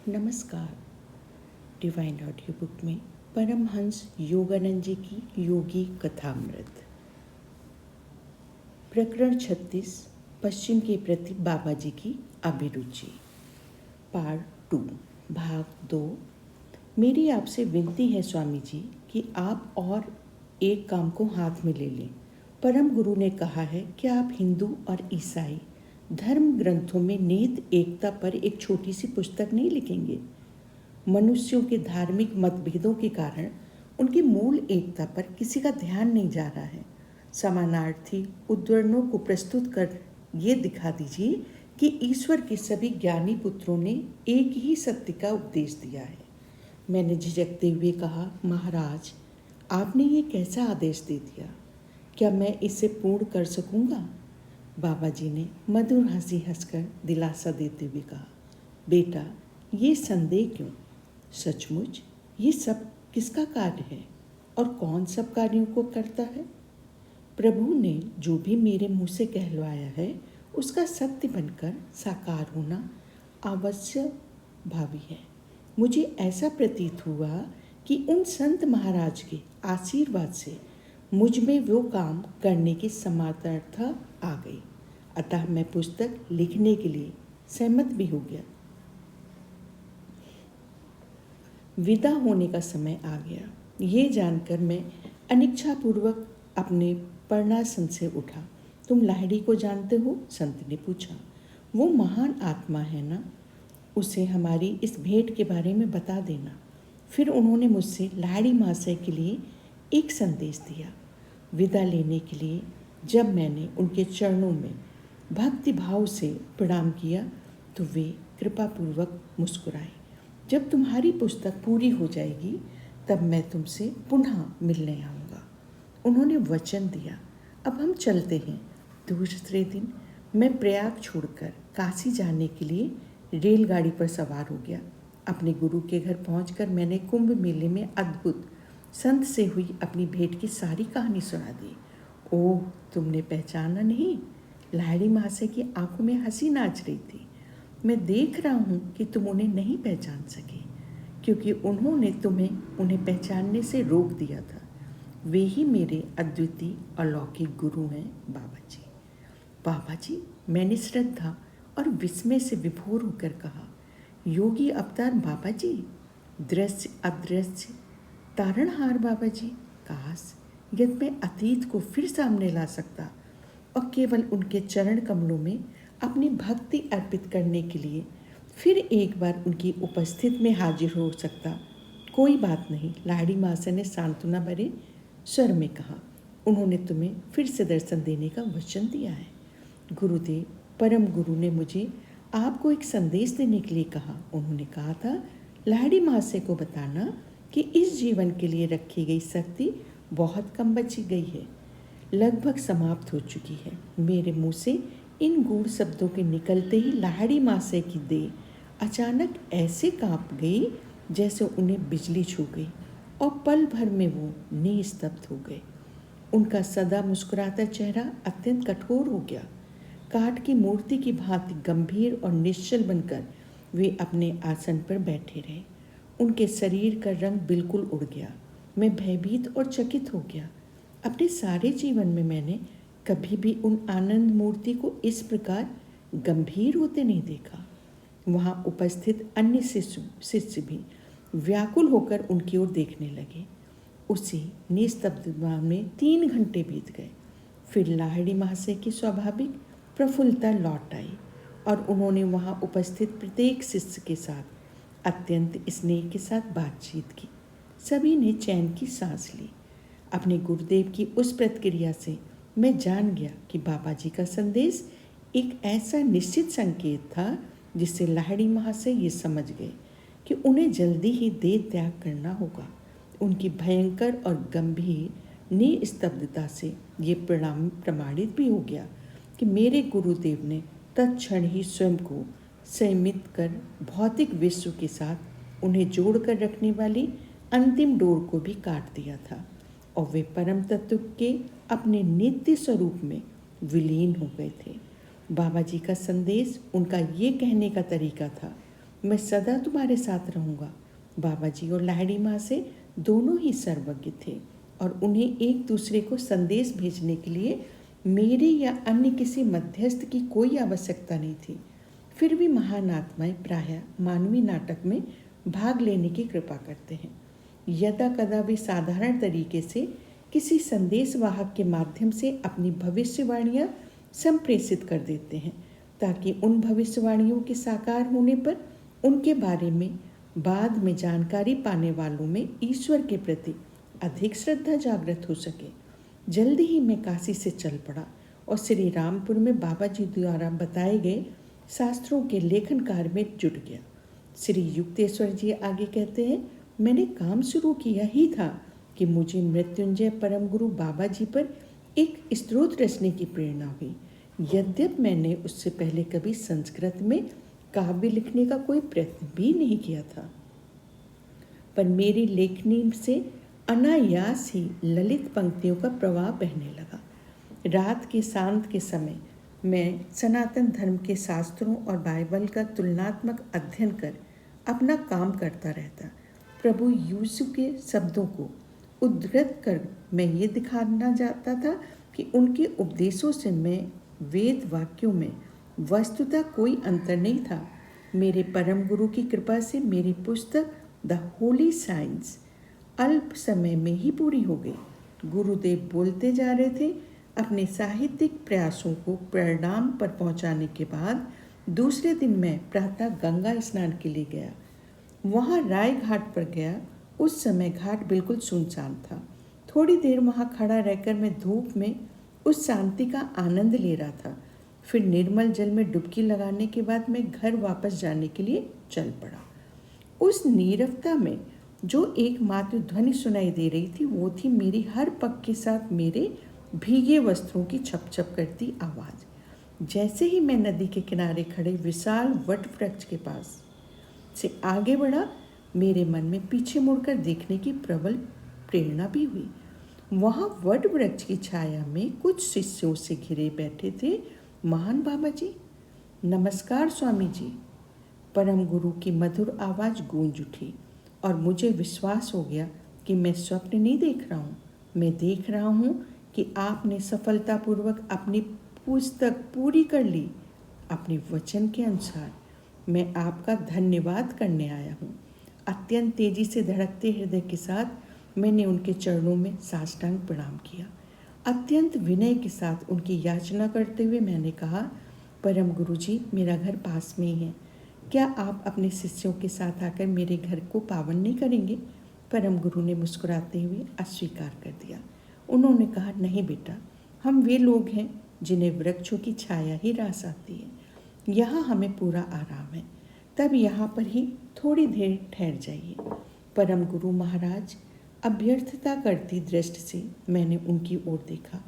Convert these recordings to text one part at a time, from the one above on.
नमस्कार। Divine audio book में परमहंस योगानंद जी की योगी कथामृत, प्रकरण 36, पश्चिम के प्रति बाबा जी की अभिरुचि, पार्ट 2, भाग 2। मेरी आपसे विनती है स्वामी जी कि आप और एक काम को हाथ में ले लें। परम गुरु ने कहा है कि आप हिंदू और ईसाई धर्म ग्रंथों में निहित एकता पर एक छोटी सी पुस्तक नहीं लिखेंगे। मनुष्यों के धार्मिक मतभेदों के कारण उनकी मूल एकता पर किसी का ध्यान नहीं जा रहा है। समानार्थी उद्धरणों को प्रस्तुत कर ये दिखा दीजिए कि ईश्वर के सभी ज्ञानी पुत्रों ने एक ही सत्य का उपदेश दिया है। मैंने झिझकते हुए कहा, महाराज, आपने ये कैसा आदेश दे दिया? क्या मैं इसे पूर्ण कर सकूंगा? बाबा जी ने मधुर हंसी हंसकर दिलासा देते हुए कहा, बेटा, ये संदेह क्यों? सचमुच ये सब किसका कार्य है और कौन सब कार्यों को करता है? प्रभु ने जो भी मेरे मुंह से कहलवाया है उसका सत्य बनकर साकार होना अवश्य भावी है। मुझे ऐसा प्रतीत हुआ कि उन संत महाराज के आशीर्वाद से मुझ में वो काम करने की समर्थता आ गई। अतः मैं पुस्तक लिखने के लिए सहमत भी हो गया। विदा होने का समय आ गया। ये जानकर मैं अनिच्छापूर्वक अपने पर्णासन से उठा। तुम लाहिड़ी को जानते हो? संत ने पूछा। वो महान आत्मा है ना? उसे हमारी इस भेंट के बारे में बता देना। फिर उन्होंने मुझसे लाहिड़ी महाशय के लिए एक संदेश दिया। विदा लेने के लिए जब मैंने उनके चरणों में भक्ति भाव से प्रणाम किया तो वे कृपापूर्वक मुस्कुराए। जब तुम्हारी पुस्तक पूरी हो जाएगी तब मैं तुमसे पुनः मिलने आऊँगा। उन्होंने वचन दिया। अब हम चलते हैं। दूसरे दिन मैं प्रयाग छोड़कर काशी जाने के लिए रेलगाड़ी पर सवार हो गया। अपने गुरु के घर पहुंचकर मैंने कुंभ मेले में अद्भुत संत से हुई अपनी भेंट की सारी कहानी सुना दी। ओह, तुमने पहचाना नहीं? लाहिड़ी महाशय की आंखों में हंसी नाच रही थी। मैं देख रहा हूँ कि तुम उन्हें नहीं पहचान सके क्योंकि उन्होंने तुम्हें उन्हें पहचानने से रोक दिया था। वे ही मेरे अद्वितीय अलौकिक गुरु हैं बाबा जी। बाबा जी, मैंने श्रद्धा और विस्मय से विभोर होकर कहा, योगी अवतार बाबा जी, दृश्य अदृश्य तारणहार बाबा जी, काश यदि मैं अतीत को फिर सामने ला सकता और केवल उनके चरण कमलों में अपनी भक्ति अर्पित करने के लिए फिर एक बार उनकी उपस्थिति में हाजिर हो सकता। कोई बात नहीं, लाहिड़ी महाशय ने सांत्वना भरे स्वर में कहा। उन्होंने तुम्हें फिर से दर्शन देने का वचन दिया है। गुरुदेव, परम गुरु ने मुझे आपको एक संदेश देने के लिए कहा। उन्होंने कहा था, लाहिड़ी महाशय को बताना कि इस जीवन के लिए रखी गई शक्ति बहुत कम बची गई है, लगभग समाप्त हो चुकी है। मेरे मुंह से इन गूढ़ शब्दों के निकलते ही लाहिड़ी महाशय की देह अचानक ऐसे कांप गई जैसे उन्हें बिजली छू गई और पल भर में वो निस्तब्ध हो गए। उनका सदा मुस्कुराता चेहरा अत्यंत कठोर हो गया। काठ की मूर्ति की भांति गंभीर और निश्चल बनकर वे अपने आसन पर बैठे रहे। उनके शरीर का रंग बिल्कुल उड़ गया। मैं भयभीत और चकित हो गया। अपने सारे जीवन में मैंने कभी भी उन आनंद मूर्ति को इस प्रकार गंभीर होते नहीं देखा। वहाँ उपस्थित अन्य शिष्य भी व्याकुल होकर उनकी ओर देखने लगे। उसी निस्तब्धता में 3 घंटे बीत गए। फिर लाहिड़ी महाशय की स्वाभाविक प्रफुल्लता लौट आई और उन्होंने वहाँ उपस्थित प्रत्येक शिष्य के साथ अत्यंत स्नेह के साथ बातचीत की। सभी ने चैन की सांस ली। अपने गुरुदेव की उस प्रतिक्रिया से मैं जान गया कि बाबा जी का संदेश एक ऐसा निश्चित संकेत था जिससे लाहिड़ी महाशय ये समझ गए कि उन्हें जल्दी ही देह त्याग करना होगा। उनकी भयंकर और गंभीर निस्तब्धता से ये प्रमाणित भी हो गया कि मेरे गुरुदेव ने तत्क्षण ही स्वयं को संयमित कर भौतिक विश्व के साथ उन्हें जोड़कर रखने वाली अंतिम डोर को भी काट दिया था और वे परम तत्व के अपने नित्य स्वरूप में विलीन हो गए थे। बाबा जी का संदेश उनका ये कहने का तरीका था, मैं सदा तुम्हारे साथ रहूँगा। बाबा जी और लाहिड़ी माँ से दोनों ही सर्वज्ञ थे और उन्हें एक दूसरे को संदेश भेजने के लिए मेरे या अन्य किसी मध्यस्थ की कोई आवश्यकता नहीं थी। फिर भी महान आत्माएं प्रायः मानवीय नाटक में भाग लेने की कृपा करते हैं। यदा कदा वे साधारण तरीके से किसी संदेशवाहक के माध्यम से अपनी भविष्यवाणियाँ संप्रेषित कर देते हैं ताकि उन भविष्यवाणियों के साकार होने पर उनके बारे में बाद में जानकारी पाने वालों में ईश्वर के प्रति अधिक श्रद्धा जागृत हो सके। जल्दी ही मैं काशी से चल पड़ा और श्री रामपुर में बाबा जी द्वारा बताए गए शास्त्रों के लेखन कार्य में जुट गया। श्री युक्तेश्वर जी आगे कहते हैं, मैंने काम शुरू किया ही था कि मुझे मृत्युंजय परम गुरु बाबा जी पर एक स्तोत्र रचने की प्रेरणा हुई। यद्यप मैंने उससे पहले कभी संस्कृत में काव्य लिखने का कोई प्रयत्न भी नहीं किया था, पर मेरी लेखनी से अनायास ही ललित पंक्तियों का प्रवाह बहने लगा। रात के शांत के समय मैं सनातन धर्म के शास्त्रों और बाइबल का तुलनात्मक अध्ययन कर अपना काम करता रहता। प्रभु यीशु के शब्दों को उद्धृत कर मैं ये दिखाना चाहता था कि उनके उपदेशों से मैं वेद वाक्यों में वस्तुतः कोई अंतर नहीं था। मेरे परम गुरु की कृपा से मेरी पुस्तक द होली साइंस अल्प समय में ही पूरी हो गई। गुरुदेव बोलते जा रहे थे। अपने साहित्यिक प्रयासों को परिणाम पर पहुंचाने के बाद दूसरे दिन मैं प्रातः गंगा स्नान के लिए गया। वहां राय घाट पर गया। उस समय घाट बिल्कुल सुनसान था। थोड़ी देर वहां खड़ा रहकर मैं धूप में उस शांति का आनंद ले रहा था। फिर निर्मल जल में डुबकी लगाने के बाद मैं घर वापस जाने के लिए चल पड़ा। उस नीरवता में जो एकमात्र ध्वनि सुनाई दे रही थी वो थी मेरी हर पग के साथ मेरे भीगे वस्त्रों की छप छप करती आवाज़। जैसे ही मैं नदी के किनारे खड़े विशाल वट वृक्ष के पास से आगे बढ़ा, मेरे मन में पीछे मुड़कर देखने की प्रबल प्रेरणा भी हुई। वहाँ वट वृक्ष की छाया में कुछ शिष्यों से घिरे बैठे थे महान बाबा जी। नमस्कार स्वामी जी। परम गुरु की मधुर आवाज़ गूंज उठी और मुझे विश्वास हो गया कि मैं स्वप्न नहीं देख रहा हूँ। मैं देख रहा हूँ कि आपने सफलतापूर्वक अपनी पुस्तक पूरी कर ली। अपने वचन के अनुसार मैं आपका धन्यवाद करने आया हूँ। अत्यंत तेजी से धड़कते हृदय के साथ मैंने उनके चरणों में साष्टांग प्रणाम किया। अत्यंत विनय के साथ उनकी याचना करते हुए मैंने कहा, परम गुरु जी, मेरा घर पास में ही है। क्या आप अपने शिष्यों के साथ आकर मेरे घर को पावन नहीं करेंगे? परम गुरु ने मुस्कुराते हुए अस्वीकार कर दिया। उन्होंने कहा, नहीं बेटा, हम वे लोग हैं जिन्हें वृक्षों की छाया ही रास आती है। यहाँ हमें पूरा आराम है। तब यहाँ पर ही थोड़ी देर ठहर जाइए। परम गुरु महाराज, अभ्यर्थता करती दृष्टि से मैंने उनकी ओर देखा।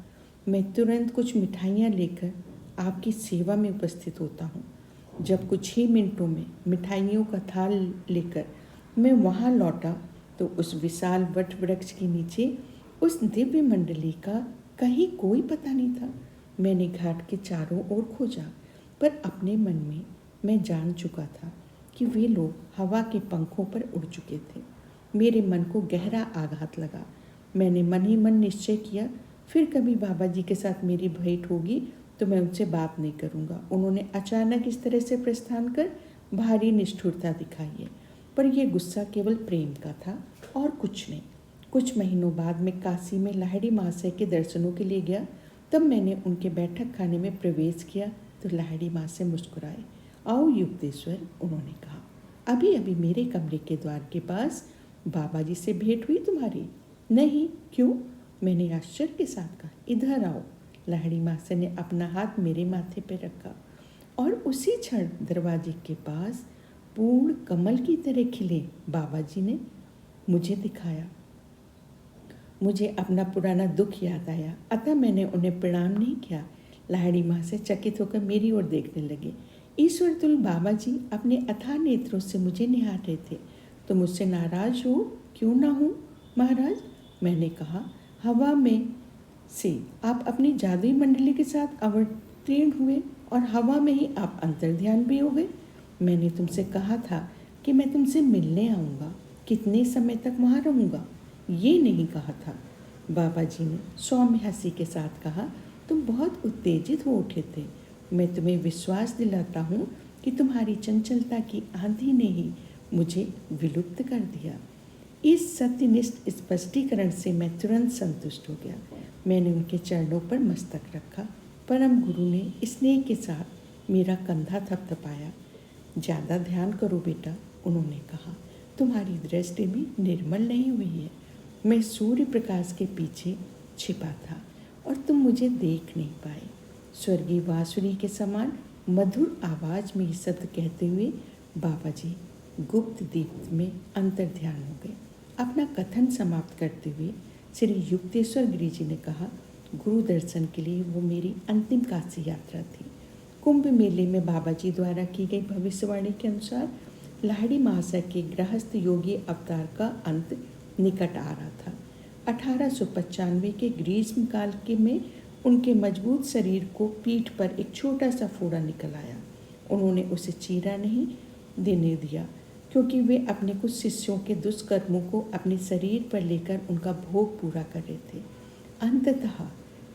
मैं तुरंत कुछ मिठाइयाँ लेकर आपकी सेवा में उपस्थित होता हूँ। जब कुछ ही मिनटों में मिठाइयों का थाल लेकर मैं वहाँ लौटा तो उस विशाल वट वृक्ष के नीचे उस दिव्य मंडली का कहीं कोई पता नहीं था। मैंने घाट के चारों ओर खोजा, पर अपने मन में मैं जान चुका था कि वे लोग हवा के पंखों पर उड़ चुके थे। मेरे मन को गहरा आघात लगा। मैंने मन ही मन निश्चय किया, फिर कभी बाबा जी के साथ मेरी भेंट होगी तो मैं उनसे बात नहीं करूँगा। उन्होंने अचानक इस तरह से प्रस्थान कर भारी निष्ठुरता दिखाई है, पर यह गुस्सा केवल प्रेम का था और कुछ नहीं। कुछ महीनों बाद मैं काशी में लाहिड़ी महाशय के दर्शनों के लिए गया। तब मैंने उनके बैठक खाने में प्रवेश किया तो लाहिड़ी महाशय मुस्कुराए। आओ युक्तेश्वर, उन्होंने कहा, अभी अभी मेरे कमरे के द्वार के पास बाबा जी से भेंट हुई तुम्हारी? नहीं, क्यों? मैंने आश्चर्य के साथ कहा। इधर आओ। लाहिड़ी महाशय ने अपना हाथ मेरे माथे पर रखा और उसी क्षण दरवाजे के पास पूर्ण कमल की तरह खिले बाबा जी ने मुझे दिखाया। मुझे अपना पुराना दुख याद आया, अतः मैंने उन्हें प्रणाम नहीं किया। लाहिड़ी महाशय चकित होकर मेरी ओर देखने लगे। ईश्वर तुल बाबा जी अपने अथाह नेत्रों से मुझे निहार रहे थे। तो मुझसे नाराज हो? क्यों ना हूँ महाराज, मैंने कहा। हवा में से आप अपनी जादुई मंडली के साथ अवतीर्ण हुए और हवा में ही आप अंतर्ध्यान भी हो गए। मैंने तुमसे कहा था कि मैं तुमसे मिलने आऊँगा, कितने समय तक वहाँ रहूँगा, ये नहीं कहा था। बाबा जी ने सौम्य हंसी के साथ कहा, तुम बहुत उत्तेजित हो उठे थे। मैं तुम्हें विश्वास दिलाता हूँ कि तुम्हारी चंचलता की आंधी ने ही मुझे विलुप्त कर दिया। इस सत्यनिष्ठ स्पष्टीकरण से मैं तुरंत संतुष्ट हो गया। मैंने उनके चरणों पर मस्तक रखा। परम गुरु ने स्नेह के साथ मेरा कंधा थपथपाया। ज़्यादा ध्यान करो बेटा, उन्होंने कहा, तुम्हारी दृष्टि भी निर्मल नहीं हुई है। मैं सूर्य प्रकाश के पीछे छिपा था और तुम मुझे देख नहीं पाए। स्वर्गीय बांसुरी के समान मधुर आवाज में ये शब्द कहते हुए बाबा जी गुप्त दीप में अंतर ध्यान हो गए। अपना कथन समाप्त करते हुए श्री युक्तेश्वर गिरी जी ने कहा, गुरु दर्शन के लिए वो मेरी अंतिम काशी यात्रा थी। कुंभ मेले में बाबा जी द्वारा की गई भविष्यवाणी के अनुसार लाहिड़ी महाशय के गृहस्थ योगी अवतार का अंत निकट आ रहा था। 1895 के ग्रीष्म काल के में उनके मजबूत शरीर को पीठ पर एक छोटा सा फोड़ा निकल आया। उन्होंने उसे चीरा नहीं देने दिया, क्योंकि वे अपने कुछ शिष्यों के दुष्कर्मों को अपने शरीर पर लेकर उनका भोग पूरा कर रहे थे। अंततः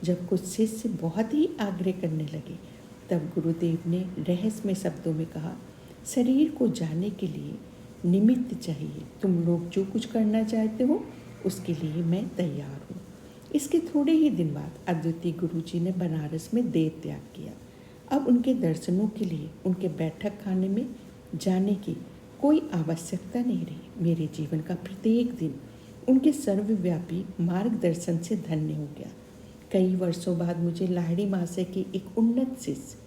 जब कुछ शिष्य बहुत ही आग्रह करने लगे, तब गुरुदेव ने रहस्यमय शब्दों में कहा, शरीर को जाने के लिए निमित्त चाहिए। तुम लोग जो कुछ करना चाहते हो उसके लिए मैं तैयार हूँ। इसके थोड़े ही दिन बाद अद्वितीय गुरु जी ने बनारस में देह त्याग किया। अब उनके दर्शनों के लिए उनके बैठक खाने में जाने की कोई आवश्यकता नहीं रही। मेरे जीवन का प्रत्येक दिन उनके सर्वव्यापी मार्गदर्शन से धन्य हो गया। कई वर्षों बाद मुझे लाहिड़ी महाशय के एक उन्नत शिष्य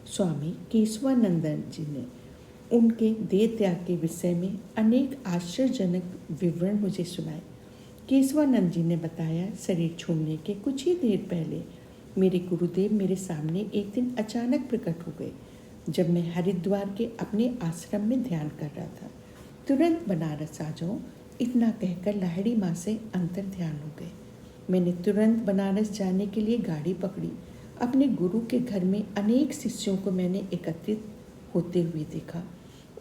स्वामी केशवानंदन जी ने उनके देह त्याग के विषय में अनेक आश्चर्यजनक विवरण मुझे सुनाए। केशवानंद जी ने बताया, शरीर छोड़ने के कुछ ही देर पहले मेरे गुरुदेव मेरे सामने एक दिन अचानक प्रकट हो गए, जब मैं हरिद्वार के अपने आश्रम में ध्यान कर रहा था। तुरंत बनारस आ जाओ, इतना कहकर लाहिड़ी माँ से अंतर ध्यान हो गए। मैंने तुरंत बनारस जाने के लिए गाड़ी पकड़ी। अपने गुरु के घर में अनेक शिष्यों को मैंने एकत्रित होते हुए देखा।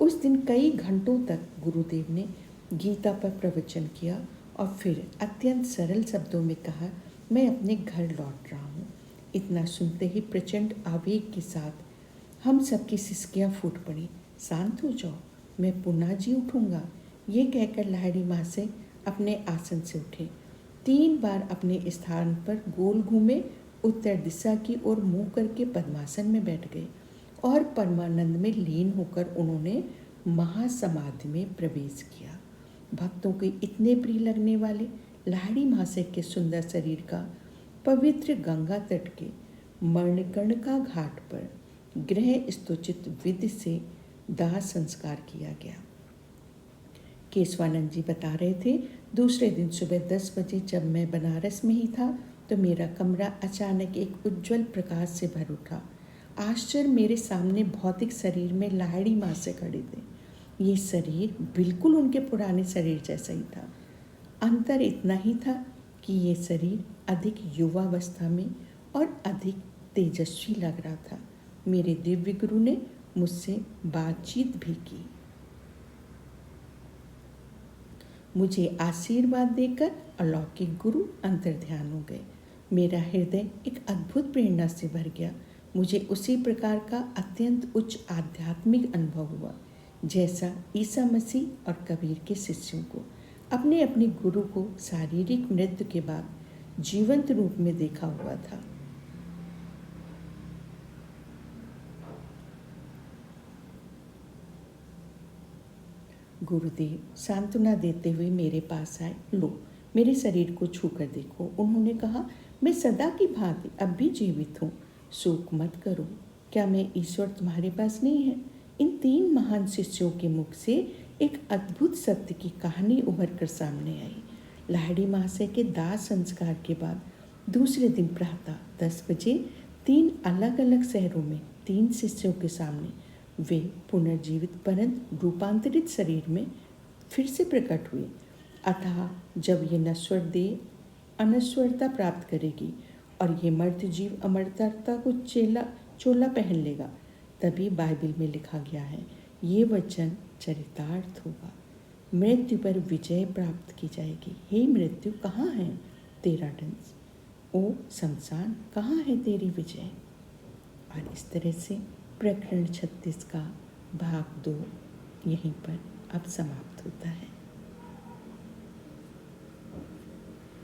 उस दिन कई घंटों तक गुरुदेव ने गीता पर प्रवचन किया और फिर अत्यंत सरल शब्दों में कहा, मैं अपने घर लौट रहा हूँ। इतना सुनते ही प्रचंड आवेग के साथ हम सबकी सिसकियाँ फूट पड़ी। शांत हो जाओ, मैं पुनः जी उठूँगा, ये कहकर लाहिड़ी माँ से अपने आसन से उठे। 3 बार अपने स्थान पर गोल घूमे, उत्तर दिशा की ओर मुँह करके पद्मासन में बैठ गए और परमानंद में लीन होकर उन्होंने महासमाधि में प्रवेश किया। भक्तों के इतने प्रिय लगने वाले लाहिड़ी महाशय के सुंदर शरीर का पवित्र गंगा तट के मणिकर्णिका घाट पर गृह स्तोचित विधि से दाह संस्कार किया गया। केशवानंद जी बता रहे थे, दूसरे दिन सुबह 10 बजे जब मैं बनारस में ही था तो मेरा कमरा अचानक एक उज्जवल प्रकाश से भर उठा। आश्चर्य, मेरे सामने भौतिक शरीर में लाहिड़ी माँ से खड़े थे। ये शरीर बिल्कुल उनके पुराने शरीर जैसा ही था। अंतर इतना ही था कि ये शरीर अधिक युवावस्था में और अधिक तेजस्वी लग रहा था। मेरे दिव्य गुरु ने मुझसे बातचीत भी की। मुझे आशीर्वाद देकर अलौकिक गुरु अंतर्ध्यान हो गए। मेरा हृदय एक अद्भुत प्रेरणा से भर गया। मुझे उसी प्रकार का अत्यंत उच्च आध्यात्मिक अनुभव हुआ जैसा ईसा मसीह और कबीर के शिष्यों को। अपने अपने गुरु को शारीरिक मृत्यु के बाद जीवंत रूप में देखा हुआ था। गुरुदेव सांत्वना देते हुए मेरे पास आए। लो, मेरे शरीर को छूकर देखो, उन्होंने कहा। मैं सदा की भांति अब भी जीवित हूँ, शोक मत करो। क्या मैं ईश्वर तुम्हारे पास नहीं है? इन 3 महान शिष्यों के मुख से एक अद्भुत सत्य की कहानी उभर कर सामने आई। लाहिड़ी महाशय के दाह संस्कार के बाद दूसरे दिन प्रातः 10 बजे 3 अलग अलग शहरों में 3 शिष्यों के सामने वे पुनर्जीवित परंतु रूपांतरित शरीर में फिर से प्रकट हुए। अतः जब ये नश्वर देह अनश्वरता प्राप्त करेगी और ये मर्त्य जीव अमरता को चोला पहन लेगा, तभी बाइबल में लिखा गया है, ये वचन चरितार्थ होगा। मृत्यु पर विजय प्राप्त की जाएगी। हे मृत्यु, कहाँ है तेरा दंश? ओ शमशान, कहाँ है तेरी विजय? और इस तरह से प्रकरण 36 का भाग 2 यहीं पर अब समाप्त होता है।